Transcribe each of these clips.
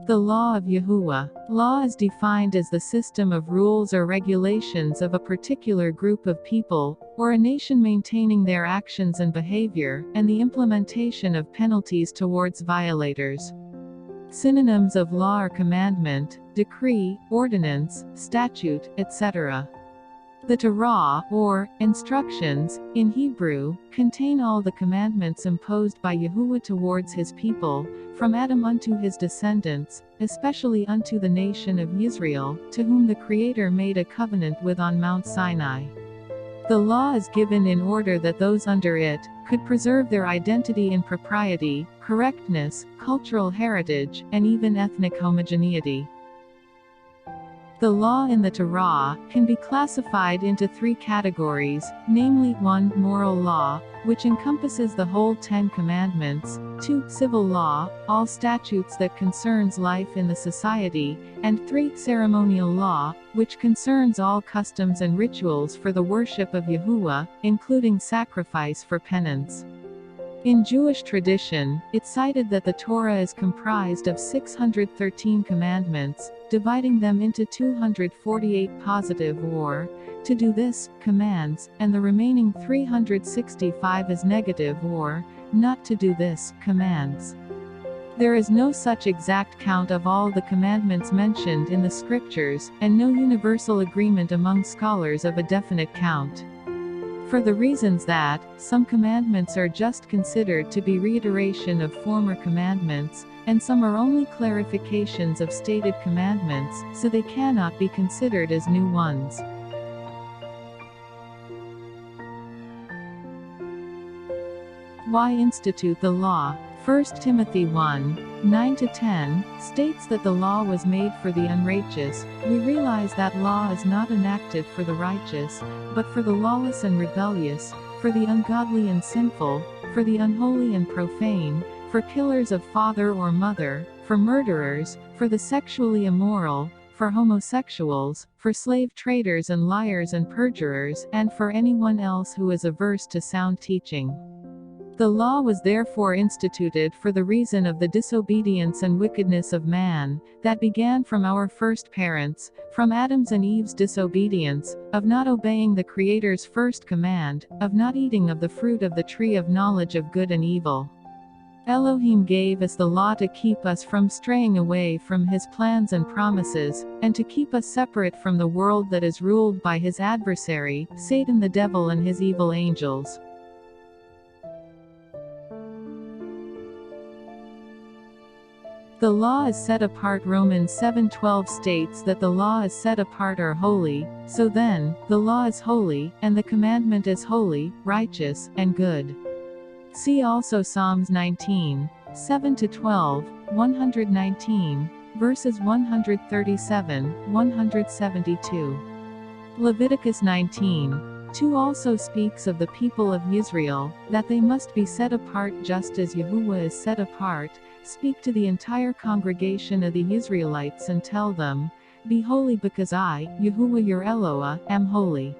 The law of YaHuWaH. Law is defined as the system of rules or regulations of a particular group of people, or a nation maintaining their actions and behavior, and the implementation of penalties towards violators. Synonyms of law are commandment, decree, ordinance, statute, etc. The Torah, or instructions, in Hebrew, contain all the commandments imposed by YaHuWaH towards his people, from Adam unto his descendants, especially unto the nation of Yisrael, to whom the Creator made a covenant with on Mount Sinai. The law is given in order that those under it could preserve their identity in propriety, correctness, cultural heritage, and even ethnic homogeneity. The law in the Torah can be classified into three categories, namely 1. Moral law, which encompasses the whole 10 commandments, 2. Civil law, all statutes that concerns life in the society, and 3. Ceremonial law, which concerns all customs and rituals for the worship of YaHuWaH, including sacrifice for penance. In Jewish tradition, it's cited that the Torah is comprised of 613 commandments, dividing them into 248 positive or, to do this, commands, and the remaining 365 as negative or, not to do this, commands. There is no such exact count of all the commandments mentioned in the scriptures, and no universal agreement among scholars of a definite count. For the reasons that, some commandments are just considered to be reiteration of former commandments, and some are only clarifications of stated commandments, so they cannot be considered as new ones. Why institute the law? 1 Timothy 1:9-10, states that the law was made for the unrighteous. We realize that law is not enacted for the righteous, but for the lawless and rebellious, for the ungodly and sinful, for the unholy and profane, for killers of father or mother, for murderers, for the sexually immoral, for homosexuals, for slave traders and liars and perjurers, and for anyone else who is averse to sound teaching. The law was therefore instituted for the reason of the disobedience and wickedness of man, that began from our first parents, from Adam's and Eve's disobedience, of not obeying the Creator's first command, of not eating of the fruit of the tree of knowledge of good and evil. Elohim gave us the law to keep us from straying away from his plans and promises, and to keep us separate from the world that is ruled by his adversary, Satan the devil and his evil angels. The law is set apart. Romans 7:12 states that the law is set apart or holy, so then, the law is holy, and the commandment is holy, righteous, and good. See also Psalms 19:7-12, 119, verses 137-172. Leviticus 19:2 also speaks of the people of Yisrael, that they must be set apart just as YaHuWaH is set apart. Speak to the entire congregation of the Israelites and tell them, be holy because I, YaHuWaH your Eloah, am holy.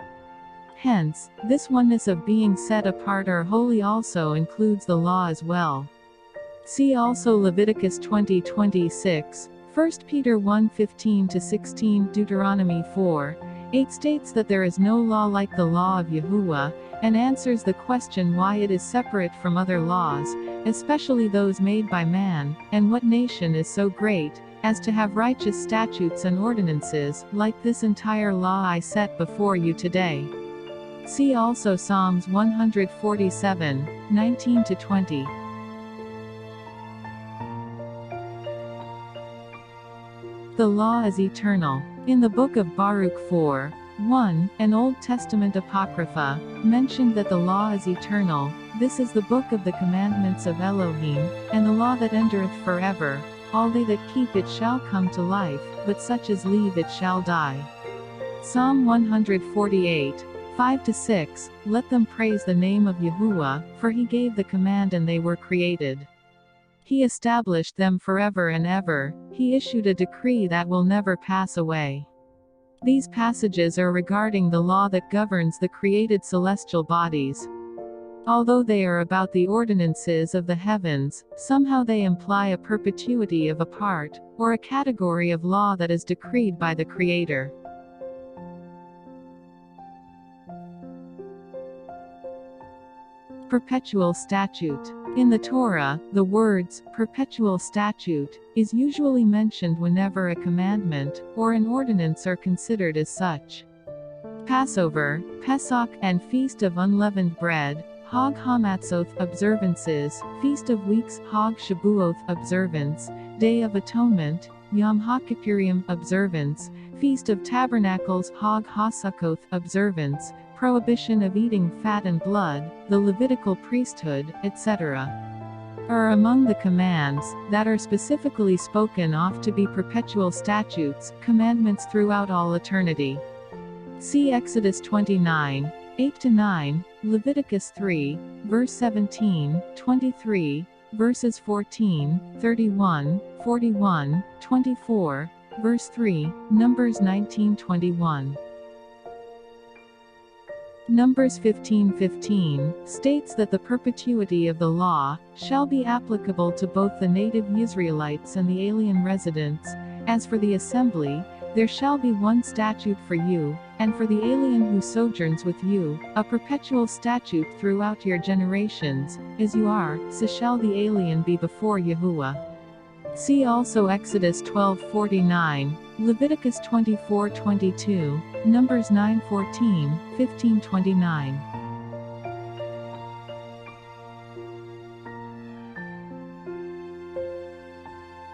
Hence, this oneness of being set apart or holy also includes the law as well. See also Leviticus 20:26, 1 Peter 1:15-16, Deuteronomy 4:8 states that there is no law like the law of YaHuWaH, and answers the question why it is separate from other laws, especially those made by man, and what nation is so great as to have righteous statutes and ordinances, like this entire law I set before you today. See also Psalms 147:19-20. The law is eternal. In the book of Baruch 4:1, an Old Testament Apocrypha, mentioned that the law is eternal. This is the book of the commandments of Elohim, and the law that endureth forever. All they that keep it shall come to life, but such as leave it shall die. Psalm 148:5-6, let them praise the name of YaHuWaH, for he gave the command and they were created. He established them forever and ever. He issued a decree that will never pass away. These passages are regarding the law that governs the created celestial bodies. Although they are about the ordinances of the heavens, somehow they imply a perpetuity of a part, or a category of law that is decreed by the Creator. Perpetual statute. In the Torah, the words, perpetual statute, is usually mentioned whenever a commandment, or an ordinance are considered as such. Passover, Pesach, and Feast of Unleavened Bread, Hag HaMatzot observances, Feast of Weeks, Hag Shabu'oth observance, Day of Atonement, Yom HaKippurim observance, Feast of Tabernacles, Hag HaSukkoth observance, prohibition of eating fat and blood, the Levitical priesthood, etc., are among the commands that are specifically spoken of to be perpetual statutes, commandments throughout all eternity. See Exodus 29, 8-9, Leviticus 3, verse 17, 23, verses 14, 31, 41, 24, verse 3, Numbers 19:21. Numbers 15:15 states that the perpetuity of the law shall be applicable to both the native Israelites and the alien residents. As for the assembly, there shall be one statute for you, and for the alien who sojourns with you, a perpetual statute throughout your generations. As you are, so shall the alien be before YaHuWaH. See also Exodus 12:49, Leviticus 24:22, Numbers 9:14, 15:29.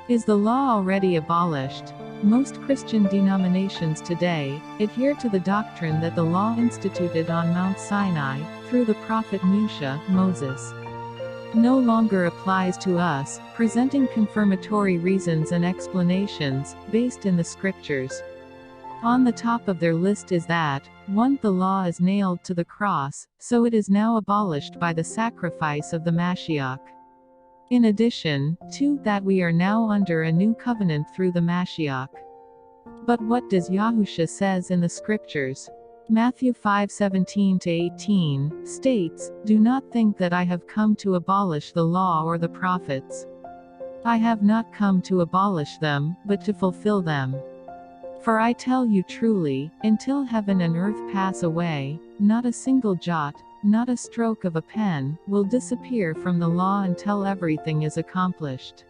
Is the law already abolished? Most Christian denominations today adhere to the doctrine that the law instituted on Mount Sinai, through the prophet Moses, no longer applies to us, presenting confirmatory reasons and explanations, based in the scriptures. On the top of their list is that, 1. The law is nailed to the cross, so it is now abolished by the sacrifice of the Mashiach. In addition, 2. That we are now under a new covenant through the Mashiach. But what does YaHuWaH says in the scriptures? Matthew 5:17-18 states, "Do not think that I have come to abolish the law or the prophets. I have not come to abolish them, but to fulfill them. For I tell you truly, until heaven and earth pass away, not a single jot, not a stroke of a pen, will disappear from the law until everything is accomplished."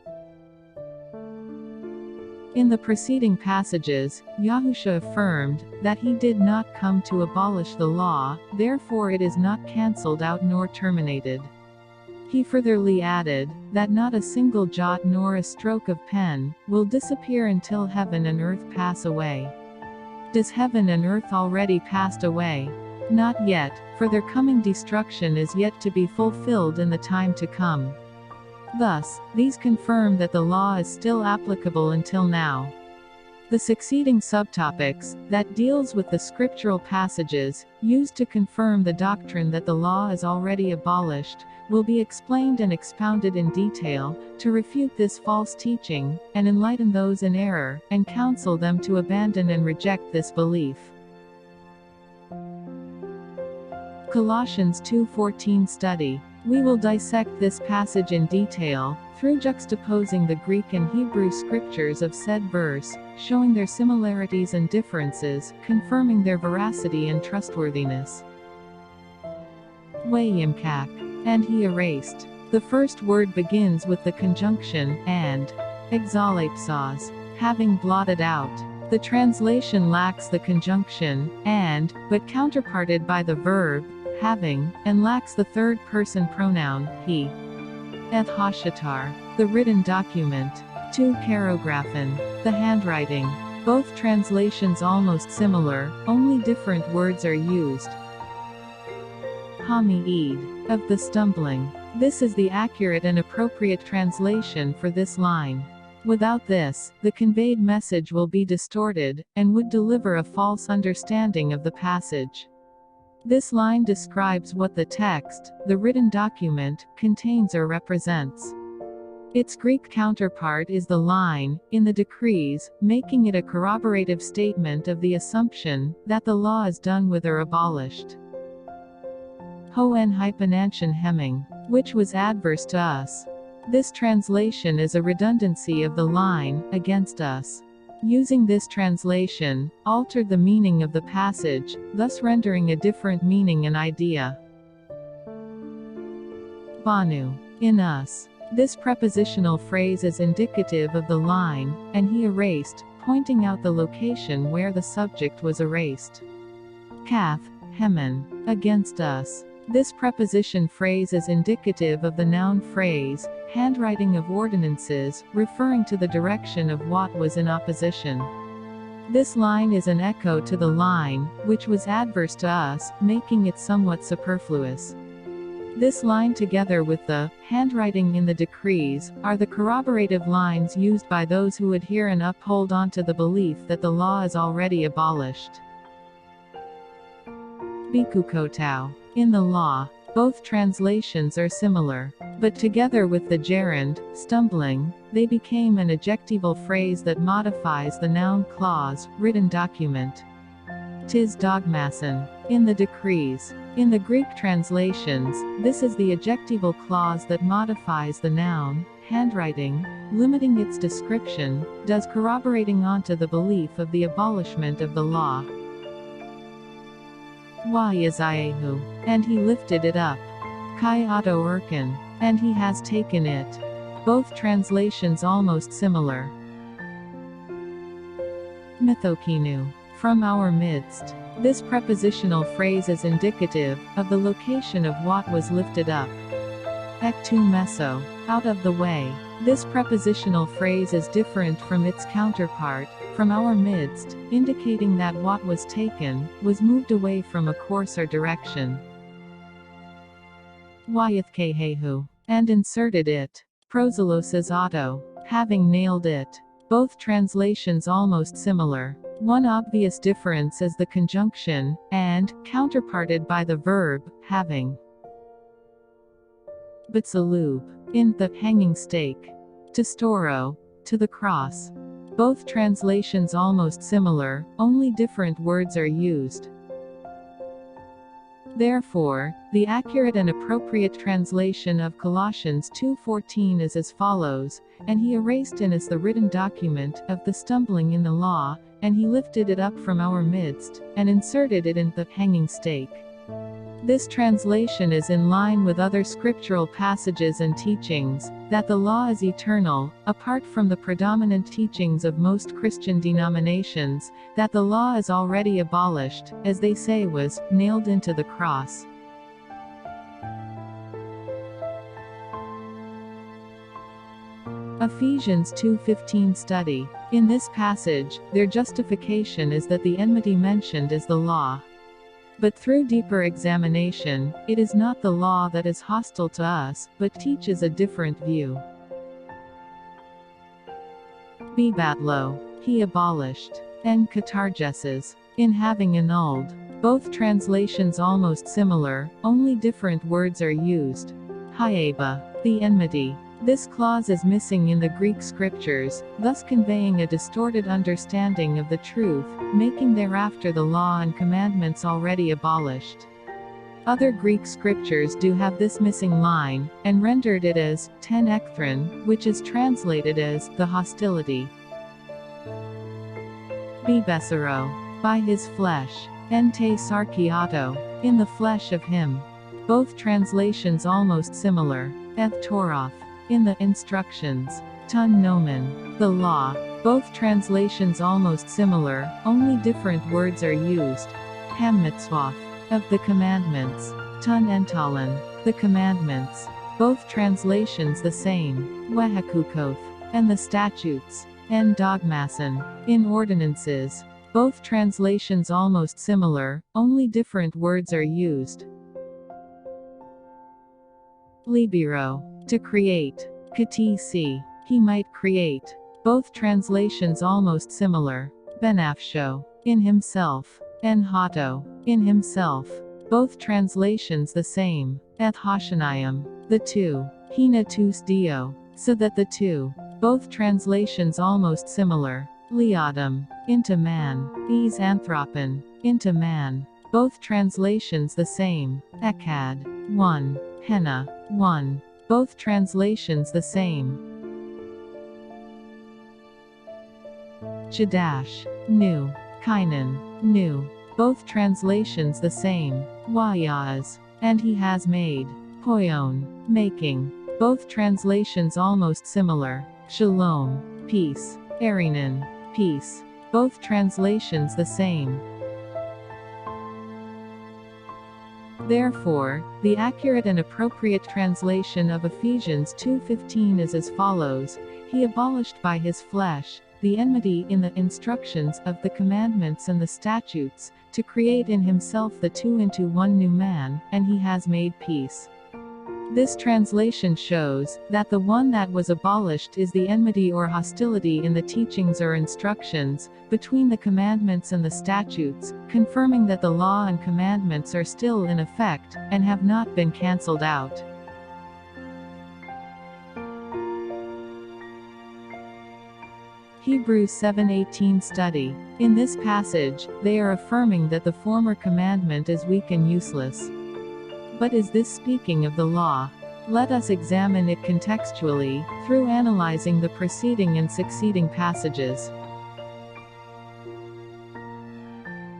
In the preceding passages, YaHuWaH affirmed that he did not come to abolish the law, therefore it is not cancelled out nor terminated. He furtherly added that not a single jot nor a stroke of pen will disappear until heaven and earth pass away. Does heaven and earth already passed away? Not yet, for their coming destruction is yet to be fulfilled in the time to come. Thus, these confirm that the law is still applicable until now. The succeeding subtopics, that deals with the scriptural passages, used to confirm the doctrine that the law is already abolished, will be explained and expounded in detail, to refute this false teaching, and enlighten those in error, and counsel them to abandon and reject this belief. Colossians 2:14 study. We will dissect this passage in detail, through juxtaposing the Greek and Hebrew scriptures of said verse, showing their similarities and differences, confirming their veracity and trustworthiness. Yimkak. And he erased. The first word begins with the conjunction, and, exalapsos, having blotted out. The translation lacks the conjunction, and, but counterparted by the verb, having, and lacks the third person pronoun, he. Eth hashatar. The written document. 2 Paragraphin. The handwriting. Both translations almost similar, only different words are used. Hami-ed. Of the stumbling. This is the accurate and appropriate translation for this line. Without this, the conveyed message will be distorted, and would deliver a false understanding of the passage. This line describes what the text, the written document, contains or represents. Its Greek counterpart is the line, in the decrees, making it a corroborative statement of the assumption that the law is done with or abolished. Hoen hyphenation hemming, which was adverse to us. This translation is a redundancy of the line, against us. Using this translation, altered the meaning of the passage, thus rendering a different meaning and idea. Banu. In us. This prepositional phrase is indicative of the line, and he erased, pointing out the location where the subject was erased. Kath, hemen. Against us. This preposition phrase is indicative of the noun phrase, handwriting of ordinances, referring to the direction of what was in opposition. This line is an echo to the line, which was adverse to us, making it somewhat superfluous. This line together with the handwriting in the decrees are the corroborative lines used by those who adhere and uphold onto the belief that the law is already abolished. Bikukotau. In the law. Both translations are similar. But together with the gerund, stumbling, they became an adjectival phrase that modifies the noun clause, written document. Tis dogmason. In the decrees. In the Greek translations, this is the adjectival clause that modifies the noun, handwriting, limiting its description, does corroborating onto the belief of the abolishment of the law. YaHuWaH. And he lifted it up. Kai Otto Erkin. And he has taken it. Both translations almost similar. Mythokinu. From our midst. This prepositional phrase is indicative of the location of what was lifted up. Ektu meso. Out of the way. This prepositional phrase is different from its counterpart, from our midst, indicating that what was taken, was moved away from a course or direction. Yathkehehu. And inserted it. Prosiloses auto. Having nailed it. Both translations almost similar. One obvious difference is the conjunction, and, counterparted by the verb, having. Bitsalub. In the hanging stake. To storo. To the cross. Both translations almost similar, only different words are used. Therefore, the accurate and appropriate translation of Colossians 2:14 is as follows, and he erased in us the written document of the stumbling in the law, and he lifted it up from our midst, and inserted it in the hanging stake. This translation is in line with other scriptural passages and teachings, that the law is eternal, apart from the predominant teachings of most Christian denominations, that the law is already abolished, as they say was, nailed into the cross. Ephesians 2:15 study. In this passage, their justification is that the enmity mentioned is the law. But through deeper examination, it is not the law that is hostile to us, but teaches a different view. Bibatlo. He abolished. And katargeses. In having annulled. Both translations almost similar, only different words are used. Hayaba. The enmity. This clause is missing in the Greek scriptures, thus conveying a distorted understanding of the truth, making thereafter the law and commandments already abolished. Other Greek scriptures do have this missing line, and rendered it as, ten ekthron, which is translated as, the hostility. Bibesero. By his flesh. Ente sarkiato. In the flesh of him. Both translations almost similar. Eth Toroth. In the instructions. Tun nomen. The law. Both translations almost similar, only different words are used. Ham mitzvah. Of the commandments. Tun entalan. The commandments. Both translations the same. Wehakukoth. And the statutes. En dogmason. In ordinances. Both translations almost similar, only different words are used. Libero. To create. Katisi. He might create. Both translations almost similar. Benafsho. In himself. Enhato. In himself. Both translations the same. Eth Hashanayim. The two. Hina tus dio. So that the two. Both translations almost similar. Liadam. Into man. Is anthropon. Into man. both translations the same. Echad. 1. Hena. 1. Both translations the same. Chadash. New. Kainan. New. Both translations the same. YaHuWaH. And he has made. Poyon. Making. Both translations almost similar. Shalom. Peace. Erinan. Peace. Both translations the same. Therefore, the accurate and appropriate translation of Ephesians 2:15 is as follows: He abolished by his flesh the enmity in the instructions of the commandments and the statutes, to create in himself the two into one new man, and he has made peace. This translation shows that the one that was abolished is the enmity or hostility in the teachings or instructions between the commandments and the statutes, confirming that the law and commandments are still in effect, and have not been cancelled out. Hebrews 7:18 study. In this passage, they are affirming that the former commandment is weak and useless. But is this speaking of the law? Let us examine it contextually, through analyzing the preceding and succeeding passages.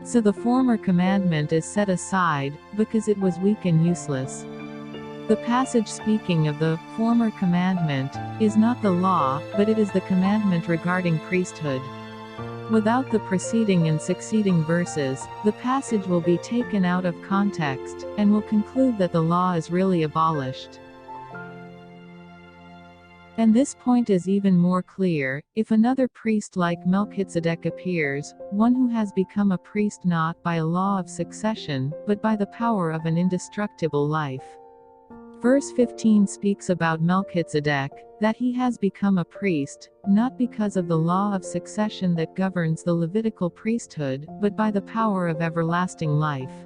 So the former commandment is set aside, because it was weak and useless. The passage speaking of the former commandment is not the law, but it is the commandment regarding priesthood. Without the preceding and succeeding verses, the passage will be taken out of context, and will conclude that the law is really abolished. And this point is even more clear, if another priest like Melchizedek appears, one who has become a priest not by a law of succession, but by the power of an indestructible life. Verse 15 speaks about Melchizedek, that he has become a priest, not because of the law of succession that governs the Levitical priesthood, but by the power of everlasting life.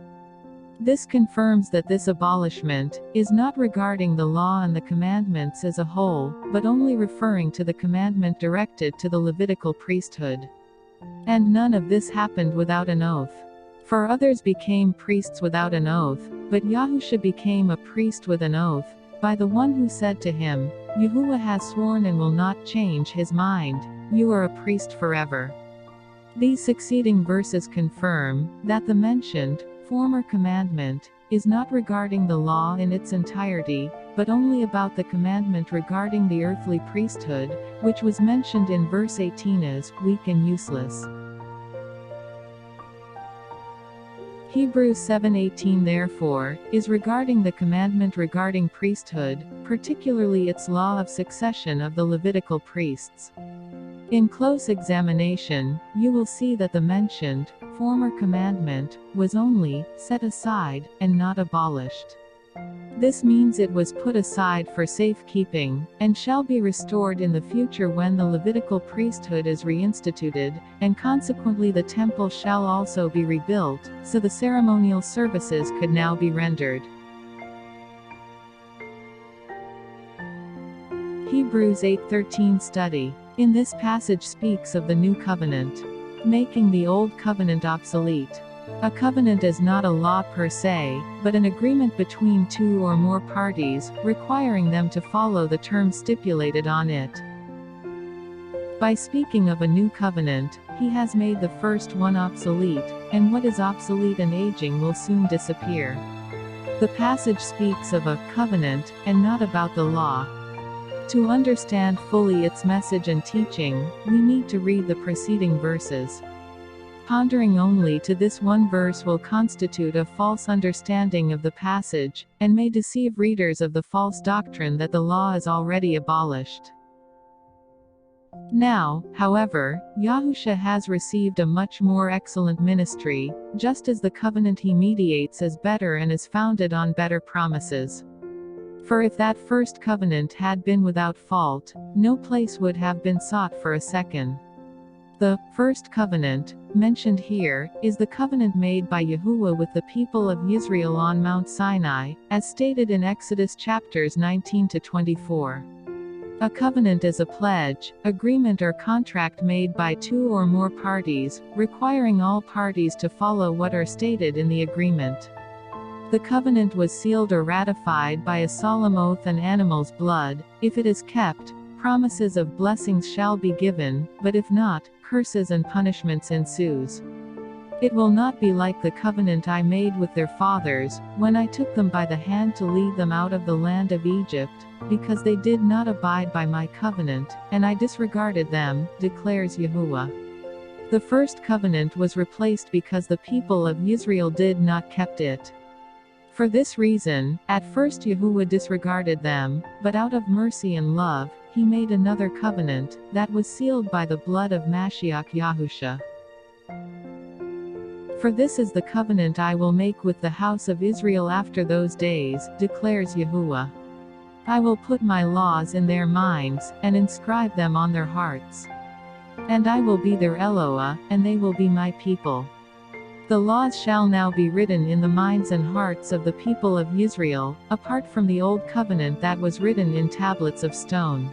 This confirms that this abolishment is not regarding the law and the commandments as a whole, but only referring to the commandment directed to the Levitical priesthood. And none of this happened without an oath. For others became priests without an oath, but YaHuWaH became a priest with an oath, by the one who said to him, YaHuWaH has sworn and will not change his mind, you are a priest forever. These succeeding verses confirm that the mentioned former commandment is not regarding the law in its entirety, but only about the commandment regarding the earthly priesthood, which was mentioned in verse 18 as weak and useless. Hebrews 7:18 therefore, is regarding the commandment regarding priesthood, particularly its law of succession of the Levitical priests. In close examination, you will see that the mentioned former commandment was only set aside, and not abolished. This means it was put aside for safekeeping, and shall be restored in the future when the Levitical priesthood is reinstituted, and consequently the temple shall also be rebuilt, so the ceremonial services could now be rendered. Hebrews 8:13 study. In this passage speaks of the new covenant, making the old covenant obsolete. A covenant is not a law per se, but an agreement between two or more parties, requiring them to follow the terms stipulated on it. By speaking of a new covenant, he has made the first one obsolete, and what is obsolete and aging will soon disappear. The passage speaks of a covenant, and not about the law. To understand fully its message and teaching, we need to read the preceding verses. Pondering only to this one verse will constitute a false understanding of the passage, and may deceive readers of the false doctrine that the law is already abolished. Now, however, YaHuWaH has received a much more excellent ministry, just as the covenant he mediates is better and is founded on better promises. For if that first covenant had been without fault, no place would have been sought for a second. The first covenant, mentioned here, is the covenant made by YaHuWaH with the people of Yisrael on Mount Sinai, as stated in Exodus chapters 19 to 24. A covenant is a pledge, agreement or contract made by two or more parties, requiring all parties to follow what are stated in the agreement. The covenant was sealed or ratified by a solemn oath and animal's blood. If it is kept, promises of blessings shall be given, but if not, curses and punishments ensues. It will not be like the covenant I made with their fathers, when I took them by the hand to lead them out of the land of Egypt, because they did not abide by my covenant, and I disregarded them, declares YaHuWaH. The first covenant was replaced because the people of Yisrael did not kept it. For this reason, at first YaHuWaH disregarded them, but out of mercy and love, he made another covenant, that was sealed by the blood of Mashiach Yahusha. For this is the covenant I will make with the house of Israel after those days, declares YaHuWaH. I will put my laws in their minds, and inscribe them on their hearts. And I will be their Eloah, and they will be my people. The laws shall now be written in the minds and hearts of the people of Israel, apart from the old covenant that was written in tablets of stone.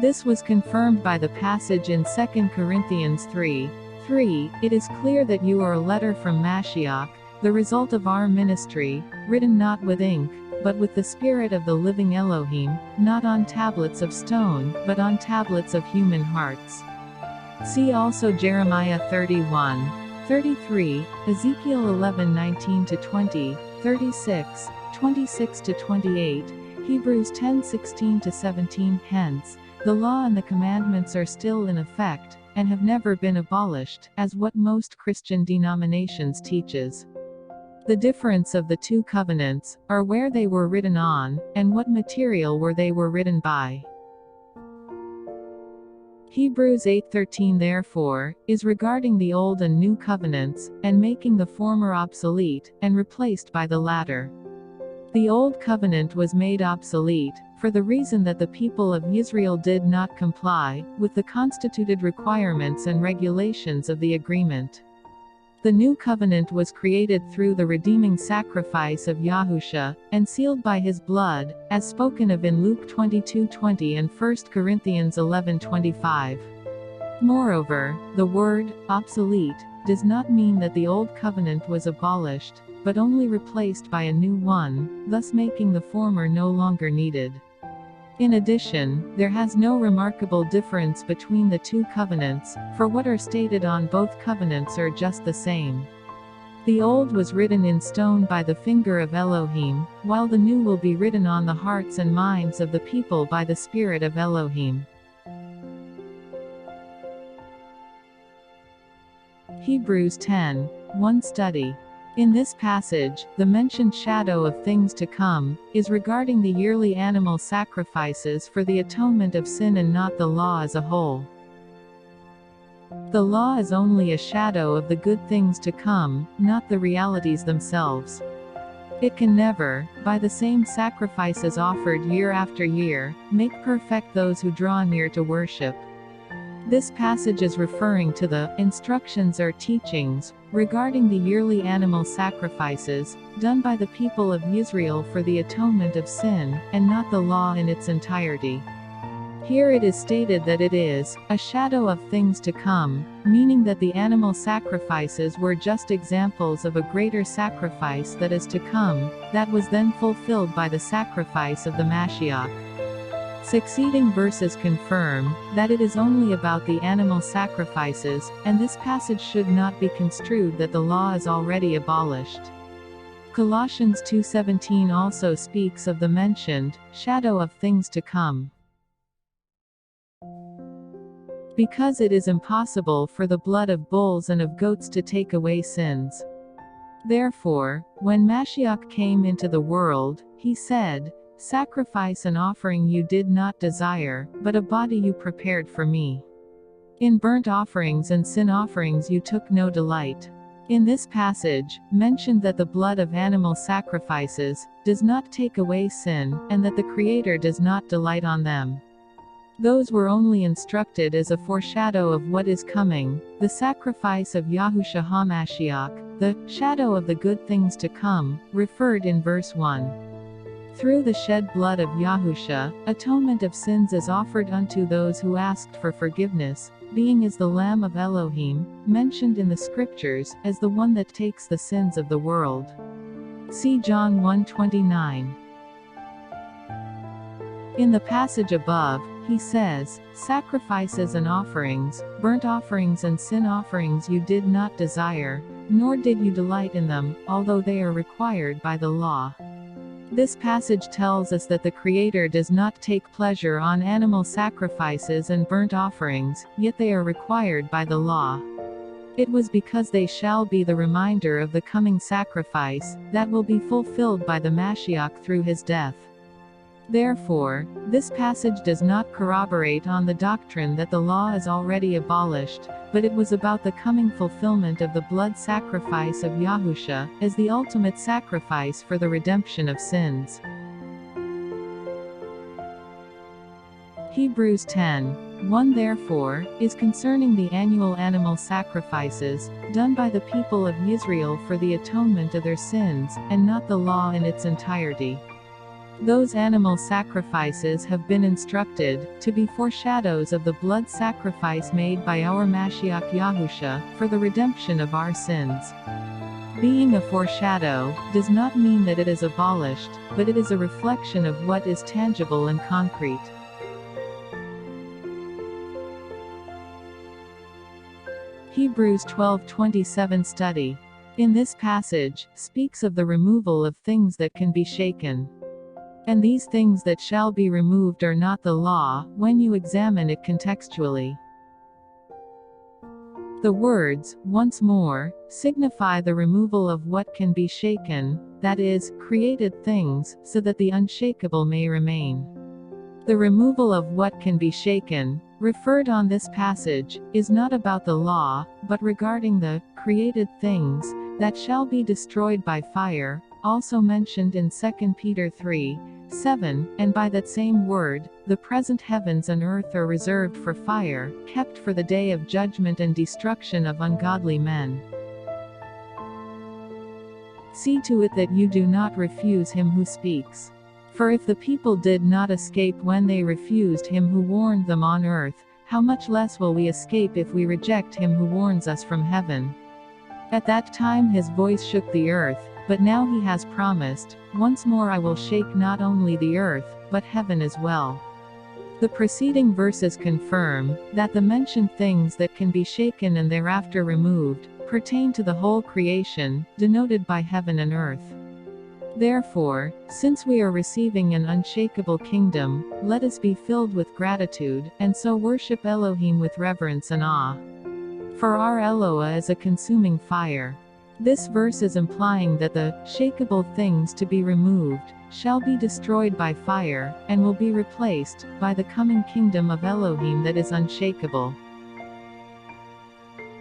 This was confirmed by the passage in 2 Corinthians 3:3, it is clear that you are a letter from Mashiach, the result of our ministry, written not with ink, but with the Spirit of the living Elohim, not on tablets of stone, but on tablets of human hearts. See also Jeremiah 31:33, Ezekiel 11:19-20, 36, 26-28, Hebrews 10:16-17. Hence, the law and the commandments are still in effect, and have never been abolished, as what most Christian denominations teaches. The difference of the two covenants, are where they were written on, and what material they were written by. Hebrews 8:13 therefore, is regarding the old and new covenants, and making the former obsolete, and replaced by the latter. The old covenant was made obsolete, for the reason that the people of Israel did not comply with the constituted requirements and regulations of the agreement. The new covenant was created through the redeeming sacrifice of Yahusha, and sealed by his blood, as spoken of in Luke 22:20 and 1 Corinthians 11:25. Moreover, the word obsolete does not mean that the old covenant was abolished, but only replaced by a new one, thus making the former no longer needed. In addition, there has no remarkable difference between the two covenants, for what are stated on both covenants are just the same. The old was written in stone by the finger of Elohim, while the new will be written on the hearts and minds of the people by the Spirit of Elohim. Hebrews 10:1 Study. In this passage, the mentioned shadow of things to come, is regarding the yearly animal sacrifices for the atonement of sin and not the law as a whole. The law is only a shadow of the good things to come, not the realities themselves. It can never, by the same sacrifices offered year after year, make perfect those who draw near to worship. This passage is referring to the instructions or teachings regarding the yearly animal sacrifices done by the people of Israel for the atonement of sin, and not the law in its entirety. Here it is stated that it is a shadow of things to come, meaning that the animal sacrifices were just examples of a greater sacrifice that is to come, that was then fulfilled by the sacrifice of the Mashiach. Succeeding verses confirm that it is only about the animal sacrifices, and this passage should not be construed that the law is already abolished. Colossians 2:17 also speaks of the mentioned shadow of things to come. Because it is impossible for the blood of bulls and of goats to take away sins. Therefore, when Mashiach came into the world, he said, "Sacrifice and offering you did not desire, but a body you prepared for me. In burnt offerings and sin offerings you took no delight." In this passage, mentioned that the blood of animal sacrifices does not take away sin, and that the Creator does not delight on them. Those were only instructed as a foreshadow of what is coming, the sacrifice of Yahusha HaMashiach, the shadow of the good things to come, referred in verse 1. Through the shed blood of YaHuWaH, atonement of sins is offered unto those who asked for forgiveness, being as the Lamb of Elohim, mentioned in the scriptures, as the one that takes the sins of the world. See John 1:29. In the passage above, he says, "Sacrifices and offerings, burnt offerings and sin offerings you did not desire, nor did you delight in them, although they are required by the law." This passage tells us that the Creator does not take pleasure on animal sacrifices and burnt offerings, yet they are required by the law. It was because they shall be the reminder of the coming sacrifice, that will be fulfilled by the Mashiach through his death. Therefore, this passage does not corroborate on the doctrine that the law is already abolished, but it was about the coming fulfillment of the blood sacrifice of YaHuWaH, as the ultimate sacrifice for the redemption of sins. Hebrews 10:1 Therefore, is concerning the annual animal sacrifices, done by the people of Yisrael for the atonement of their sins, and not the law in its entirety. Those animal sacrifices have been instructed to be foreshadows of the blood sacrifice made by our Mashiach YaHuWaH, for the redemption of our sins. Being a foreshadow, does not mean that it is abolished, but it is a reflection of what is tangible and concrete. Hebrews 12:27 Study. In this passage, speaks of the removal of things that can be shaken. And these things that shall be removed are not the law, when you examine it contextually. The words, once more, signify the removal of what can be shaken, that is, created things, so that the unshakable may remain. The removal of what can be shaken, referred on this passage, is not about the law, but regarding the created things that shall be destroyed by fire, also mentioned in 2 Peter 3:7, and by that same word, the present heavens and earth are reserved for fire, kept for the day of judgment and destruction of ungodly men. See to it that you do not refuse him who speaks. For if the people did not escape when they refused him who warned them on earth, how much less will we escape if we reject him who warns us from heaven? At that time his voice shook the earth, but now he has promised, once more I will shake not only the earth, but heaven as well. The preceding verses confirm that the mentioned things that can be shaken and thereafter removed, pertain to the whole creation, denoted by heaven and earth. Therefore, since we are receiving an unshakable kingdom, let us be filled with gratitude, and so worship Elohim with reverence and awe. For our Eloah is a consuming fire. This verse is implying that the shakeable things to be removed shall be destroyed by fire, and will be replaced by the coming kingdom of Elohim that is unshakable.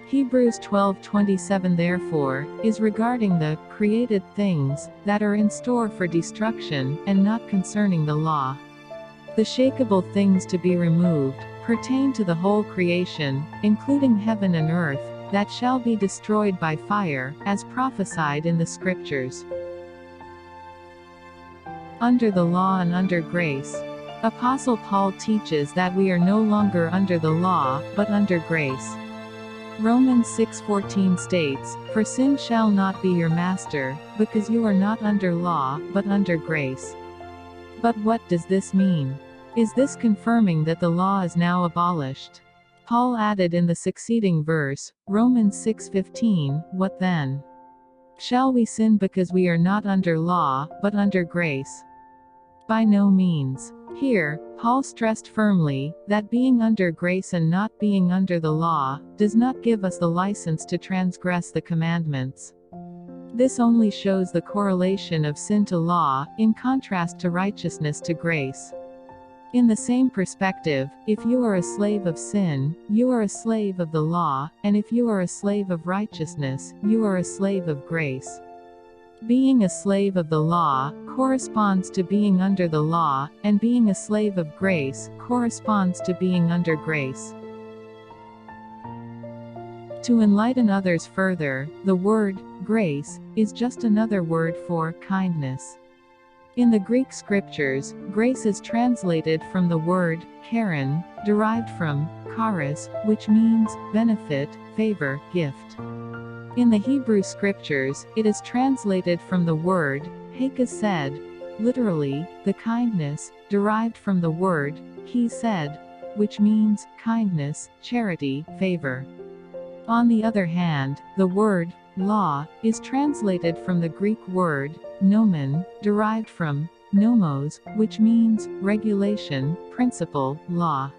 Hebrews 12:27 therefore, is regarding the created things that are in store for destruction, and not concerning the law. The shakeable things to be removed pertain to the whole creation, including heaven and earth, that shall be destroyed by fire, as prophesied in the scriptures. Under the law and under grace. Apostle Paul teaches that we are no longer under the law, but under grace. Romans 6:14 states, "For sin shall not be your master, because you are not under law, but under grace." But what does this mean? Is this confirming that the law is now abolished? Paul added in the succeeding verse, Romans 6:15, "What then? Shall we sin because we are not under law, but under grace?" By no means. Here, Paul stressed firmly, that being under grace and not being under the law, does not give us the license to transgress the commandments. This only shows the correlation of sin to law, in contrast to righteousness to grace. In the same perspective, if you are a slave of sin, you are a slave of the law, and if you are a slave of righteousness, you are a slave of grace. Being a slave of the law corresponds to being under the law, and being a slave of grace corresponds to being under grace. To enlighten others further, the word grace is just another word for kindness. In the Greek scriptures, grace is translated from the word charis, derived from charis, which means benefit, favor, gift. In the Hebrew scriptures, it is translated from the word hesed, literally, the kindness, derived from the word hesed, which means kindness, charity, favor. On the other hand, the word law is translated from the Greek word nomen, derived from nomos, which means regulation, principle, law.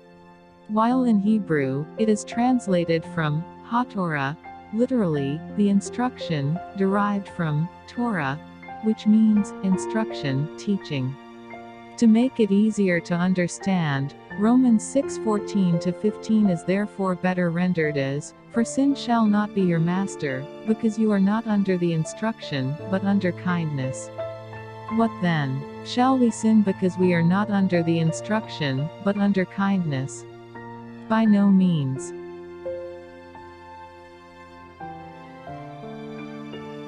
While in Hebrew, it is translated from Torah, literally, the instruction, derived from Torah, which means instruction, teaching. To make it easier to understand, Romans 6:14-15 is therefore better rendered as, "For sin shall not be your master, because you are not under the instruction, but under kindness." What then? Shall we sin because we are not under the instruction, but under kindness? By no means.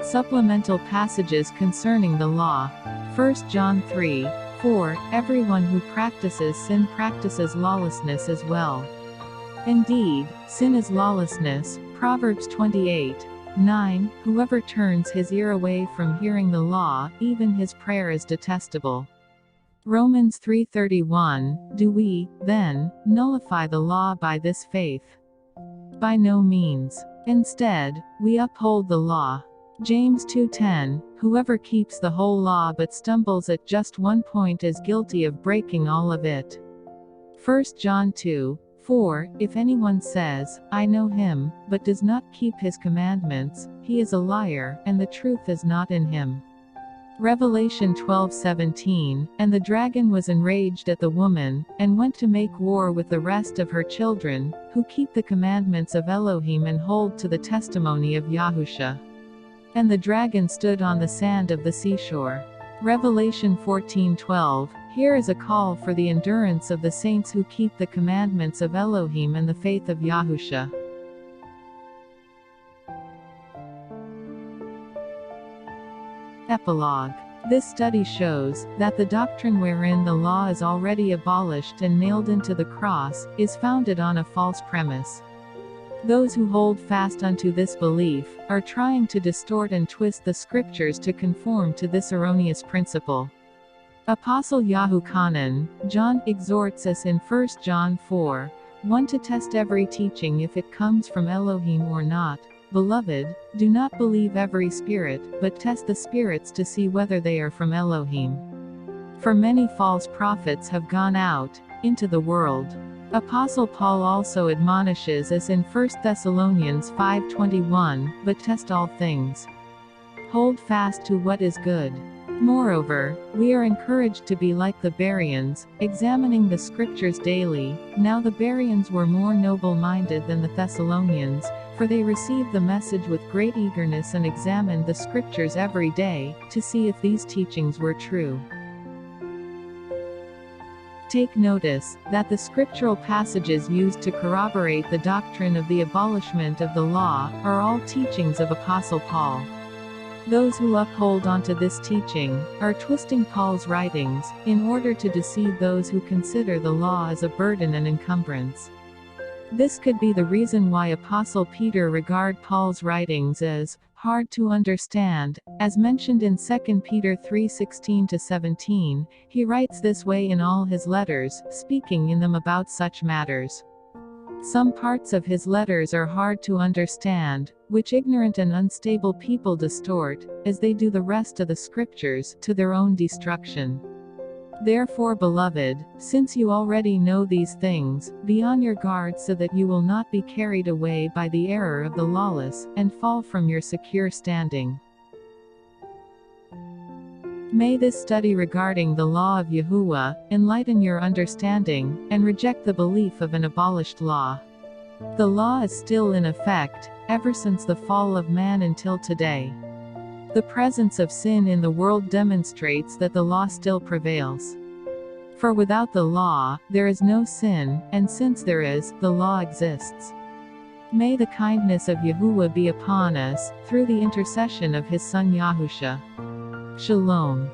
Supplemental passages concerning the law. 1 John 3:4, everyone who practices sin practices lawlessness as well. Indeed, sin is lawlessness. Proverbs 28:9, whoever turns his ear away from hearing the law, even his prayer is detestable. Romans 3:31, do we, then, nullify the law by this faith? By no means. Instead, we uphold the law. James 2:10, whoever keeps the whole law but stumbles at just one point is guilty of breaking all of it. 1 John 2:4, if anyone says, I know him, but does not keep his commandments, he is a liar, and the truth is not in him. Revelation 12:17, and the dragon was enraged at the woman, and went to make war with the rest of her children, who keep the commandments of Elohim and hold to the testimony of YaHuWaH. And the dragon stood on the sand of the seashore. Revelation 14:12, here is a call for the endurance of the saints who keep the commandments of Elohim and the faith of YaHuWaH. Epilogue. This study shows that the doctrine wherein the law is already abolished and nailed into the cross, is founded on a false premise. Those who hold fast unto this belief, are trying to distort and twist the scriptures to conform to this erroneous principle. Apostle YaHuWaH, John, exhorts us in 1 John 4:1 to test every teaching if it comes from Elohim or not. Beloved, do not believe every spirit, but test the spirits to see whether they are from Elohim. For many false prophets have gone out into the world. Apostle Paul also admonishes us in 1 Thessalonians 5:21, but test all things. Hold fast to what is good. Moreover, we are encouraged to be like the Bereans, examining the scriptures daily. Now the Bereans were more noble-minded than the Thessalonians, for they received the message with great eagerness and examined the scriptures every day, to see if these teachings were true. Take notice, that the scriptural passages used to corroborate the doctrine of the abolishment of the law, are all teachings of Apostle Paul. Those who uphold onto this teaching, are twisting Paul's writings, in order to deceive those who consider the law as a burden and encumbrance. This could be the reason why Apostle Peter regarded Paul's writings as hard to understand, as mentioned in 2 Peter 3:16-17, he writes this way in all his letters, speaking in them about such matters. Some parts of his letters are hard to understand, which ignorant and unstable people distort, as they do the rest of the scriptures, to their own destruction. Therefore, beloved, since you already know these things, be on your guard so that you will not be carried away by the error of the lawless, and fall from your secure standing. May this study regarding the law of YaHuWaH enlighten your understanding, and reject the belief of an abolished law. The law is still in effect, ever since the fall of man until today. The presence of sin in the world demonstrates that the law still prevails. For without the law, there is no sin, and since there is, the law exists. May the kindness of YaHuWaH be upon us, through the intercession of his Son YaHuWaH. Shalom.